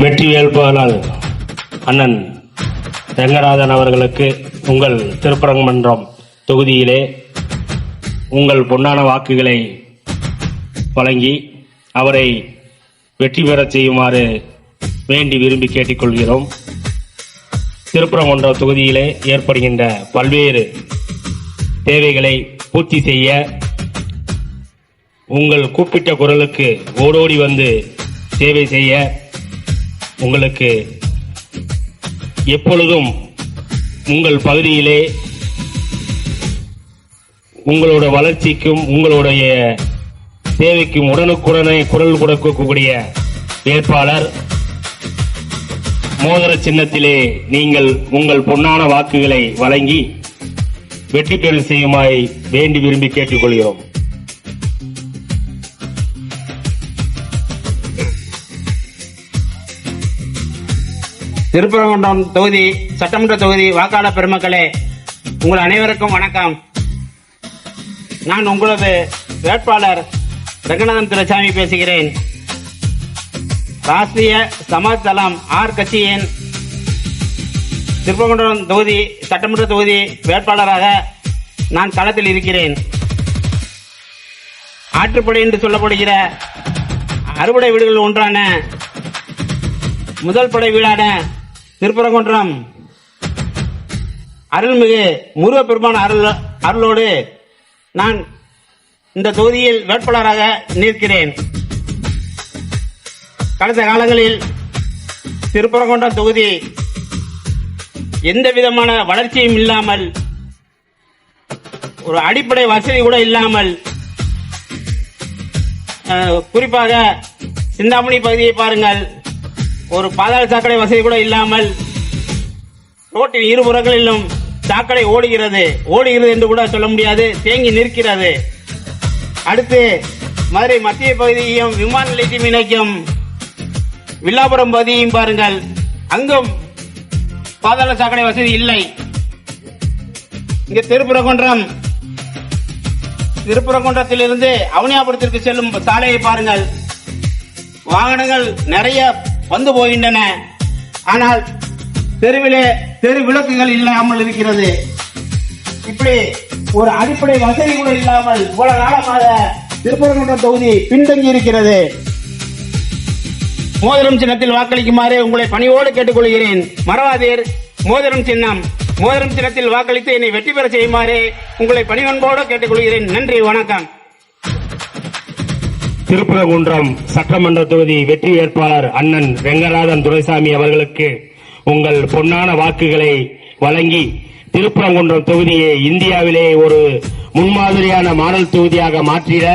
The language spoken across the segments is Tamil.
வெற்றி வேட்பாளர் அண்ணன் ரெங்கராஜன் அவர்களுக்கு உங்கள் திருப்பரங்குன்றம் தொகுதியிலே உங்கள் பொன்னான வாக்குகளை வழங்கி அவரை வெற்றி பெறச் செய்யுமாறு வேண்டி விரும்பி கேட்டுக்கொள்கிறோம். திருப்பரங்குன்றம் தொகுதியிலே ஏற்படுகின்ற பல்வேறு தேவைகளை பூர்த்தி செய்ய உங்கள் கூப்பிட்ட குரலுக்கு ஓடோடி வந்து சேவை செய்ய உங்களுக்கு எப்பொழுதும் உங்கள் பகுதியிலே உங்களோட வளர்ச்சிக்கும் உங்களுடைய தேவைக்கும் உடனுக்குடனே குரல் கொடுக்கக்கூடிய வேட்பாளர் மோதிர சின்னத்திலே நீங்கள் உங்கள் பொன்னான வாக்குகளை வழங்கி வெற்றி பெற செய்யுமாய் வேண்டி விரும்பி கேட்டுக்கொள்கிறோம். திருப்பரங்குன்றம் தொகுதி சட்டமன்ற தொகுதி வாக்காளர் பெருமக்களே, உங்கள் அனைவருக்கும் வணக்கம். நான் உங்களது வேட்பாளர் ரங்கநாதன் துரைசாமி பேசுகிறேன். ராஷ்டிரிய சமாஜ் தளம் ஆர் கட்சியின் திருப்பரங்குன்றம் தொகுதி சட்டமன்ற தொகுதி வேட்பாளராக நான் களத்தில் இருக்கிறேன். ஆற்றுப்படை என்று சொல்லப்படுகிற அறுபடை வீடுகள் ஒன்றான முதல் படை வீடான திருப்பரங்குன்றம் அருள்மிகு முருகப்பெருமான் அருளோடு நான் இந்த தொகுதியில் வேட்பாளராக நிற்கிறேன். கடந்த காலங்களில் திருப்பரங்குன்றம் தொகுதி எந்த விதமான வளர்ச்சியும் இல்லாமல், ஒரு அடிப்படை வசதி கூட இல்லாமல், குறிப்பாக சிந்தாமணி பகுதியை பாருங்கள், ஒரு பாதாள சாக்கடை வசதி கூட இல்லாமல் ரோட்டின் இருபுறங்களிலும் சாக்கடை ஓடுகிறது என்று கூட சொல்ல முடியாது, தேங்கி நிற்கிறது. அடுத்து மதுரை மத்திய பகுதியையும் விமான நிலையத்தையும் இணைக்கும் வில்லாபுரம் பகுதியையும் பாருங்கள், அங்கும் பாதாள சாக்கடை வசதி இல்லை. இங்கு திருப்பரங்குன்றத்திலிருந்து அவனியாபுரத்திற்கு செல்லும் சாலையை பாருங்கள், வாகனங்கள் நிறைய வந்து போகின்றன. ஆனால் தெருவிலே தெரு விளக்குகள் இல்லாமல் இருக்கிறது. இப்படி ஒரு அடிப்படை வசதி கூட இல்லாமல் இவ்வளவு காலமாக திருப்பரங்குன்றம் தொகுதி பின்தங்கி இருக்கிறது. மோதிரம் சின்னத்தில் வாக்களிக்குமாறு உங்களை பணியோடு கேட்டுக்கொள்கிறேன். மறவாதீர், மோதிரம் சின்னத்தில் வாக்களித்து என்னை வெற்றி பெற செய்யுமாறு உங்களை பணிவன்போடு கேட்டுக்கொள்கிறேன். நன்றி, வணக்கம். திருப்பரங்குன்றம் சட்டமன்ற தொகுதி வெற்றி வேட்பாளர் அண்ணன் ரெங்கராஜன் துரைசாமி அவர்களுக்கு உங்கள் பொன்னான வாக்குகளை வழங்கி திருப்பரங்குன்றம் தொகுதியை இந்தியாவிலே ஒரு முன்மாதிரியான மாடல் தொகுதியாக மாற்றிட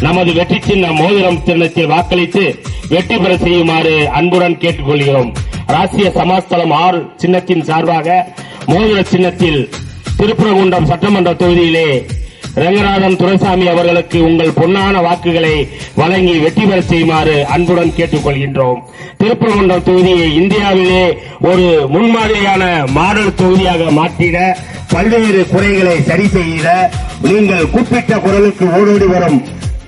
நமது வெற்றி சின்னம் மோதிரம் சின்னத்தில் வாக்களித்து வெற்றி பெற செய்யுமாறு அன்புடன் கேட்டுக்கொள்கிறோம். ராஷ்டிரிய சமாஜ் தளம் ஆர் சின்னத்தின் சார்பாக மோதிர சின்னத்தில் திருப்பரங்குன்றம் சட்டமன்ற தொகுதியிலே ரெங்கராஜன் துரைசாமி அவர்களுக்கு உங்கள் பொன்னான வாக்குகளை வழங்கி வெற்றி பெற செய்யுமாறு அன்புடன் கேட்டுக்கொள்கின்றோம். திருப்பரங்குன்றம் தொகுதியை இந்தியாவிலே ஒரு முன்மாதிரியான மாடல் தொகுதியாக மாற்றிட பல்வேறு குறைகளை சரி செய்த நீங்கள் கூப்பிட்ட குரலுக்கு ஓடோடி வரும்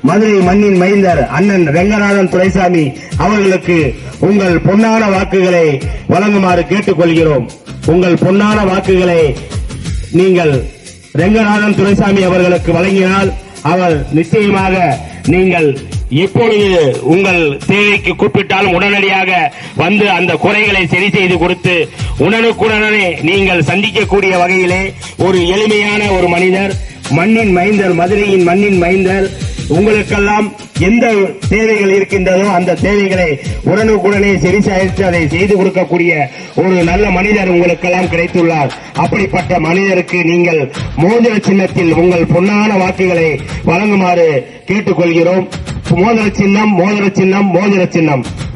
மதுரை மண்ணின் மைந்தர் அண்ணன் ரெங்கநாதன் துரைசாமி அவர்களுக்கு உங்கள் பொன்னான வாக்குகளை வழங்குமாறு கேட்டுக்கொள்கிறோம். உங்கள் பொன்னான வாக்குகளை நீங்கள் ரெங்கநாதன் துரைசாமி அவர்களுக்கு வழங்கினால் அவர் நிச்சயமாக நீங்கள் எப்பொழுது உங்கள் தேவைக்கு கூப்பிட்டாலும் உடனடியாக வந்து அந்த குறைகளை சரி செய்து கொடுத்து உடனுக்குடனே நீங்கள் சந்திக்கக்கூடிய வகையிலே ஒரு எளிமையான ஒரு மனிதர், மண்ணின் மைந்தர், மதுரையின் மண்ணின் மைந்தர். உங்களுக்கெல்லாம் எந்த தேவைகள் இருக்கின்றதோ அந்த தேவைகளை உடனுக்குடனே சரி செய்து அதை செய்து கொடுக்கக்கூடிய ஒரு நல்ல மனிதர் உங்களுக்கெல்லாம் கிடைத்துள்ளார். அப்படிப்பட்ட மனிதருக்கு நீங்கள் மோதிர சின்னத்தில் உங்கள் பொன்னான வாக்குகளை வழங்குமாறு கேட்டுக்கொள்கிறோம். மோதிர சின்னம்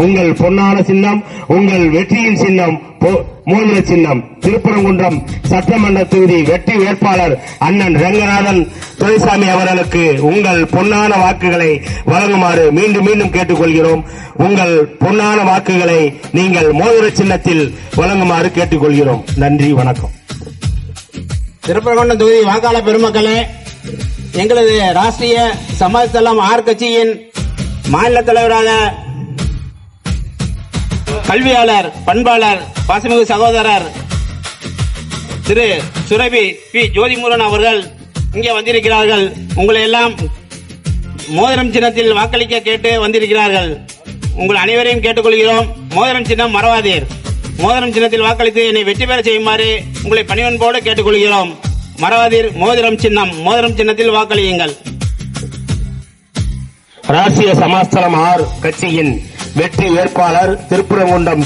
உங்கள் பொன்னான சின்னம், உங்கள் வெற்றியின் சின்னம் மோதிர சின்னம். திருப்பரங்குன்றம் சட்டமன்ற தொகுதி வெற்றி வேட்பாளர் அண்ணன் ரெங்கநாதன் துரைசாமி அவர்களுக்கு உங்கள் பொன்னான வாக்குகளை வழங்குமாறு மீண்டும் கேட்டுக்கொள்கிறோம். உங்கள் பொன்னான வாக்குகளை நீங்கள் மோதிர சின்னத்தில் வழங்குமாறு கேட்டுக்கொள்கிறோம். நன்றி, வணக்கம். திருப்பரங்குன்றம் தொகுதி வாக்காளர் பெருமக்களே, எங்களது ராஷ்டிரிய சமாஜ் தளம் ஆர் கட்சியின் மாநில தலைவராக கல்வியாளர், பண்பாளர், பாசமிகு சகோதரர் திரு சுரபி பி ஜோதிமுருகன் அவர்கள் இங்கே வந்திருக்கிறார்கள். உங்களை எல்லாம் மோதிரம் சின்னத்தில் வாக்களிக்க கேட்டு வந்திருக்கிறார்கள். உங்கள் அனைவரையும் கேட்டுக்கொள்கிறோம். மோதிரம் சின்னம் மறவாதீர். மோதிரம் சின்னத்தில் வாக்களித்து என்னை வெற்றி பெற செய்யுமாறு உங்களை பணிவன்போடு கேட்டுக்கொள்கிறோம். மறவாதீர். மோதிரம் சின்னம். மோதிரம் சின்னத்தில் வாக்களியுங்கள். ராஷ்டிரிய சமாஸ்தலம் ஆர் கட்சியின் வெற்றி வேட்பாளர், திருப்பரங்குன்றம்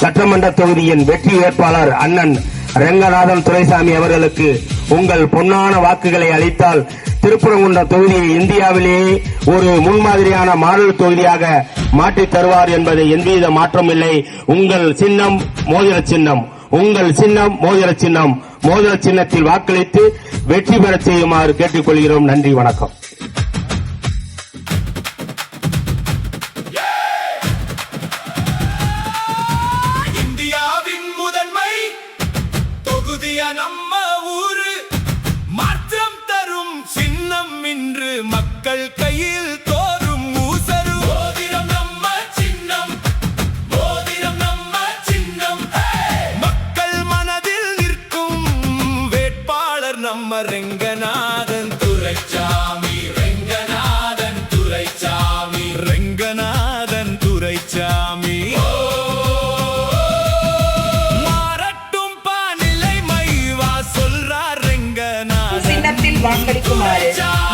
சட்டமன்ற தொகுதியின் வெற்றி வேட்பாளர் அண்ணன் ரெங்கநாதன் துரைசாமி அவர்களுக்கு உங்கள் பொன்னான வாக்குகளை அளித்தால் திருப்பரங்குன்றம் தொகுதியை இந்தியாவிலேயே ஒரு முன்மாதிரியான மாடல் தொகுதியாக மாற்றித் தருவார் என்பது எந்தவித மாற்றமில்லை. உங்கள் சின்னம் மோதிர சின்னம். உங்கள் சின்னம் மோதிர சின்னம். மோதிர சின்னத்தில் வாக்களித்து வெற்றி பெற செய்யுமாறு கேட்டுக்கொள்கிறோம். நன்றி, வணக்கம். இந்தியாவின் முதன்மை தொகுதிய நம்ம ஊரு, மாற்றம் தரும் சின்னம் இன்று மக்கள் கையில் தோறும் ஊசரு. மோதிரம் நம்ம சின்னம், மோதிரம் நம்ம சின்னம். மக்கள் மனதில் நிற்கும் வேட்பாளர் நம்ம ரெங்கநாதன் துரைசாமி. ரெங்கநாதன் துரைசாமி. ரெங்கநாதன் துரைசாமி. சின்னத்தில் வாக்களிக்குமாறு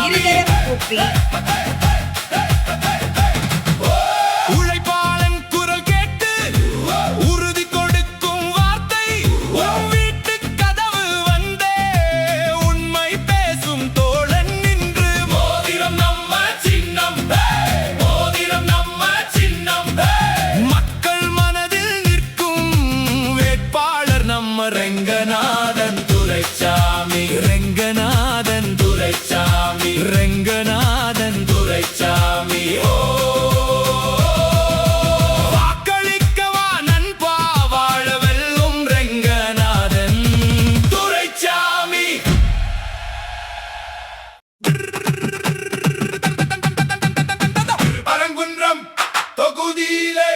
இருதரம் கூப்பி உழைப்பாளன் குரல் கேட்டு உறுதி கொடுக்கும் வார்த்தை, உன் வீட்டு கதவு வந்தே உண்மை பேசும் தோழன் நின்று. மோதிரம் நம்ம சின்னம், மோதிரம் நம்ம சின்னம். மக்கள் மனதில் நிற்கும் வேட்பாளர் நம்ம ரெங்கநாதன் துரைசாமி. ரெங்கநாதன் துரைசாமி. ரெங்கநாதன் துரைசாமி. வாக்களிக்கவா நண்பா, வாழ வெல்லும் ரெங்கநாதன் துரைசாமி. அரங்குன்றம் தொகுதியிலே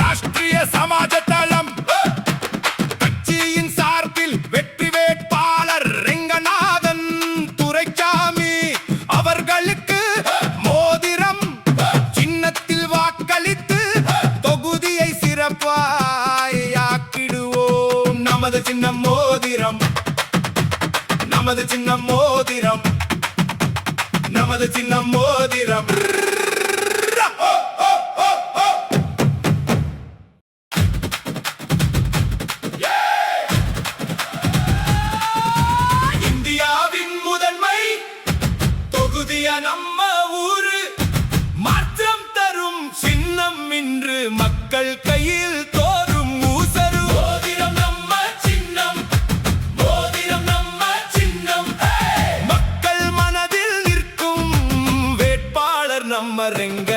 ராஷ்டிரிய சமாஜ தளம் கட்சியின் சார்பில் வெற்றி வேட்பாளர் ரெங்கநாதன் துரைசாமி அவர்களுக்கு மோதிரம் சின்னத்தில் வாக்களித்து தொகுதியை சிறப்பாய் ஆக்கிடுவோம். நமது சின்னம் மோதிரம், நமது சின்னம் மோதிரம், நமது சின்னம் மோதிரம். இந்தியாவின் முதன்மை தொகுதிய நம்ம ஊரு, மாற்றம் தரும் சின்னம் இன்று மக்கள் கையில் தோறும் ஊசரு. மோதிரம் நம்ம சின்னம், மோதிரம் நம்ம சின்னம். மக்கள் மனதில் நிற்கும் வேட்பாளர் நம்ம ரெங்க